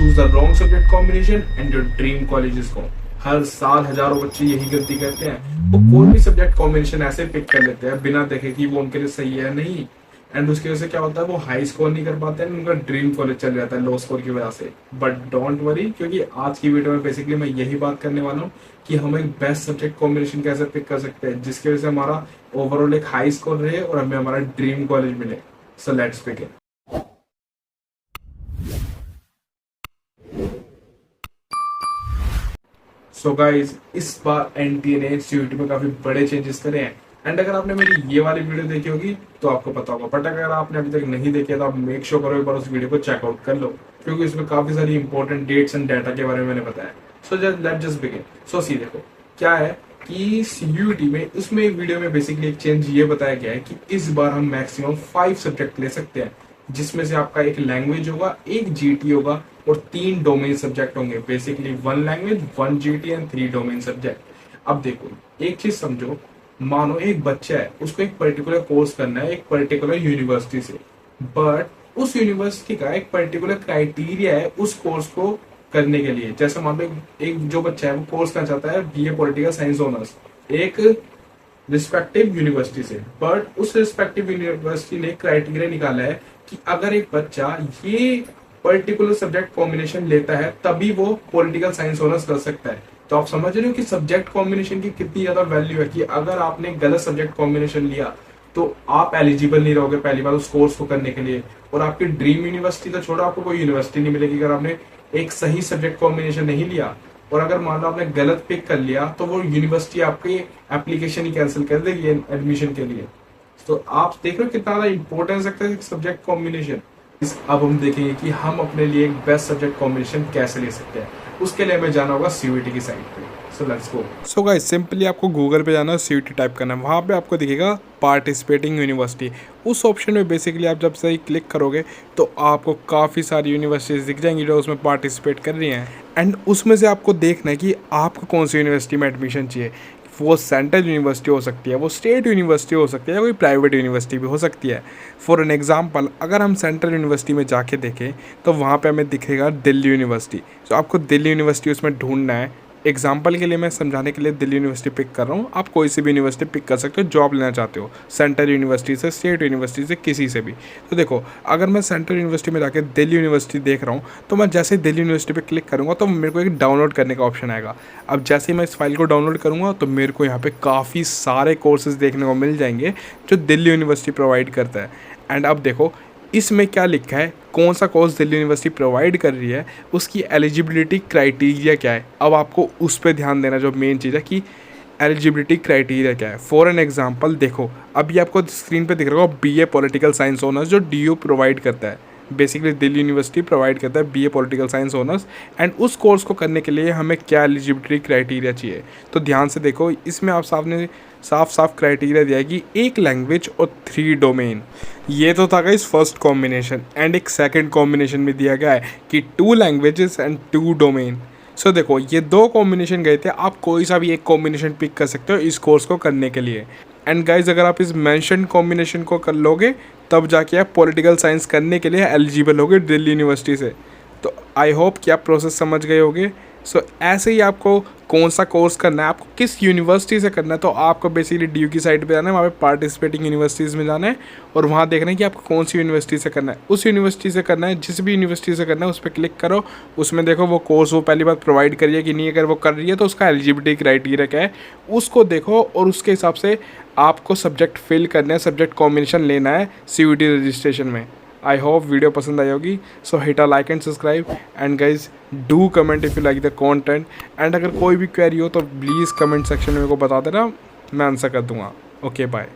Choose the wrong subject combination and your dream college is gone. हर साल हजारों बच्चे यही गलती करते हैं, वो कोई भी सब्जेक्ट कॉम्बिनेशन ऐसे पिक कर लेते हैं बिना देखे कि वो उनके लिए सही है नहीं, एंड उसकी वजह से क्या होता है वो हाई स्कोर नहीं कर पाते हैं, उनका ड्रीम कॉलेज चल जाता है लो स्कोर की वजह से। बट डोंट वरी, क्योंकि आज की वीडियो में बेसिकली मैं यही बात करने वाला हूँ कि हम एक बेस्ट सब्जेक्ट कॉम्बिनेशन कैसे पिक कर सकते हैं जिसकी वजह से हमारा ओवरऑल एक हाई स्कोर रहे और हमें हमारा ड्रीम कॉलेज मिले। So let's begin. So guys, इस बार एनटीए ने सीयूटी में काफी बड़े चेंजेस करे हैं, एंड अगर आपने मेरी ये वाली वीडियो देखी होगी तो आपको पता होगा, बट अगर आपने अभी तक नहीं देखी है तो आप मेक श्योर करो एक बार उस वीडियो को चेकआउट कर लो, क्योंकि इसमें काफी सारी इंपॉर्टेंट डेट्स एंड डाटा के बारे में मैंने बताया। So let's just begin. So see देखो क्या है कि सीयूटी में उसमें वीडियो में बेसिकली एक चेंज ये बताया गया है कि इस बार हम मैक्सिमम 5 सब्जेक्ट ले सकते हैं, जिसमें से आपका एक लैंग्वेज होगा, एक जीटी होगा और 3 डोमेन सब्जेक्ट होंगे। Basically 1 language, 1 GT and 3 domain subject. अब देखो एक चीज समझो, मानो एक बच्चा है, उसको एक पर्टिकुलर कोर्स करना है एक पर्टिकुलर यूनिवर्सिटी से, बट उस यूनिवर्सिटी का एक पर्टिकुलर क्राइटेरिया है उस कोर्स को करने के लिए। जैसे मान लो एक जो बच्चा है वो कोर्स करना चाहता है बीए पॉलिटिकल साइंस ऑनर्स एक रिस्पेक्टिव यूनिवर्सिटी से, बट उस रिस्पेक्टिव यूनिवर्सिटी ने क्राइटेरिया निकाला है कि अगर एक बच्चा ये पर्टिकुलर सब्जेक्ट कॉम्बिनेशन लेता है तभी वो पॉलिटिकल साइंस ऑनर्स कर सकता है। तो आप समझ रहे हो कि सब्जेक्ट कॉम्बिनेशन की कितनी ज्यादा वैल्यू है, कि अगर आपने गलत सब्जेक्ट कॉम्बिनेशन लिया तो आप एलिजिबल नहीं रहोगे पहली बार उस कोर्स को करने के लिए, और आपकी ड्रीम यूनिवर्सिटी तो छोड़ो, आपको कोई यूनिवर्सिटी नहीं मिलेगी अगर आपने एक सही सब्जेक्ट कॉम्बिनेशन नहीं लिया। और अगर मान लो आपने गलत पिक कर लिया तो वो यूनिवर्सिटी आपकी एप्लीकेशन ही कैंसिल कर देगी एडमिशन के लिए। तो आप देख रहे हो कितना ज्यादा इंपॉर्टेंस रखता है सब्जेक्ट कॉम्बिनेशन। अब हम देखेंगे कि हम अपने लिए एक बेस्ट सब्जेक्ट कॉम्बिनेशन कैसे ले सकते हैं। उसके लिए हमें जाना होगा सीयूटी की साइट पे। So let's go. So guys, simply आपको गूगल पे जाना है, सीयूटी टाइप करना है, वहाँ पे आपको दिखेगा पार्टिसिपेटिंग यूनिवर्सिटी। उस ऑप्शन में बेसिकली आप जब से क्लिक करोगे तो आपको काफ़ी सारी यूनिवर्सिटीज़ दिख जाएंगी जो उसमें पार्टिसिपेट कर रही हैं, एंड उसमें से आपको देखना है कि आपको कौन सी यूनिवर्सिटी में एडमिशन चाहिए। वो सेंट्रल यूनिवर्सिटी हो सकती है, वो स्टेट यूनिवर्सिटी हो सकती है, या कोई प्राइवेट यूनिवर्सिटी भी हो सकती है। फॉर एन एग्जांपल, अगर हम सेंट्रल यूनिवर्सिटी में जाके देखें तो वहाँ पे हमें दिखेगा दिल्ली यूनिवर्सिटी। तो आपको दिल्ली यूनिवर्सिटी उसमें ढूंढना है। एग्जाम्पल के लिए मैं समझाने के लिए दिल्ली यूनिवर्सिटी पिक कर रहा हूँ, आप कोई सी भी यूनिवर्सिटी पिक कर सकते हो जॉब लेना चाहते हो, सेंट्रल यूनिवर्सिटी से, स्टेट यूनिवर्सिटी से, किसी से भी। तो देखो अगर मैं सेंट्रल यूनिवर्सिटी में जाकर दिल्ली यूनिवर्सिटी देख रहा हूँ तो मैं जैसे ही दिल्ली यूनिवर्सिटी पे क्लिक करूँगा तो मेरे को एक डाउनलोड करने का ऑप्शन आएगा। अब जैसे ही मैं इस फाइल को डाउनलोड करूँगा तो मेरे को यहाँ पर काफ़ी सारे कोर्सेज देखने को मिल जाएंगे जो दिल्ली यूनिवर्सिटी प्रोवाइड करता है। एंड अब देखो इसमें क्या लिखा है, कौन सा कोर्स दिल्ली यूनिवर्सिटी प्रोवाइड कर रही है, उसकी एलिजिबिलिटी क्राइटेरिया क्या है। अब आपको उस पर ध्यान देना, जो मेन चीज़ है कि एलिजिबिलिटी क्राइटेरिया क्या है। फॉर एन एग्जांपल देखो अभी आपको स्क्रीन पे दिख रहा होगा बीए पॉलिटिकल साइंस ऑनर्स जो डीयू प्रोवाइड करता है। बेसिकली दिल्ली यूनिवर्सिटी प्रोवाइड करता है BA political science honours, and उस कोर्स को करने के लिए हमें क्या एलिजिबिलिटी क्राइटेरिया चाहिए। तो ध्यान से देखो इसमें आप साफ साफ क्राइटेरिया दिया है कि 1 लैंग्वेज और 3 डोमेन। ये तो था गाइस फर्स्ट कॉम्बिनेशन, एंड एक सेकंड कॉम्बिनेशन भी दिया गया है कि 2 लैंग्वेजेस एंड 2 डोमेन। सो देखो ये 2 कॉम्बिनेशन गए थे, आप कोई सा भी एक कॉम्बिनेशन पिक कर सकते हो इस कोर्स को करने के लिए। एंड गाइज अगर आप इस मेंशन कॉम्बिनेशन को कर लोगे तब जाके आप पॉलिटिकल साइंस करने के लिए एलिजिबल होगे दिल्ली यूनिवर्सिटी से। तो आई होप कि आप प्रोसेस समझ गए होगे। सो ऐसे ही आपको कौन सा कोर्स करना है, आपको किस यूनिवर्सिटी से करना है, तो आपको बेसिकली डीयू की साइट पे जाना है, वहाँ पे पार्टिसिपेटिंग यूनिवर्सिटीज़ में जाना है और वहाँ देखना है कि आपको कौन सी यूनिवर्सिटी से करना है। उस यूनिवर्सिटी से करना है, जिस भी यूनिवर्सिटी से करना है उस पर क्लिक करो, उसमें देखो वो कोर्स वो पहली बार प्रोवाइड करिए है कि नहीं। अगर वो कर रही है तो उसका एलिजिबिलिटी क्राइटेरिया क्या है उसको देखो, और उसके हिसाब से आपको सब्जेक्ट फिल करना है, सब्जेक्ट कॉम्बिनेशन लेना है सीयूटी रजिस्ट्रेशन में। आई होप वीडियो पसंद आई होगी। सो hit a like and subscribe, and guys do comment if you like the content. And अगर कोई भी क्वेरी हो तो प्लीज़ कमेंट सेक्शन में मेरे को बता देना, मैं आंसर कर दूँगा। Okay bye.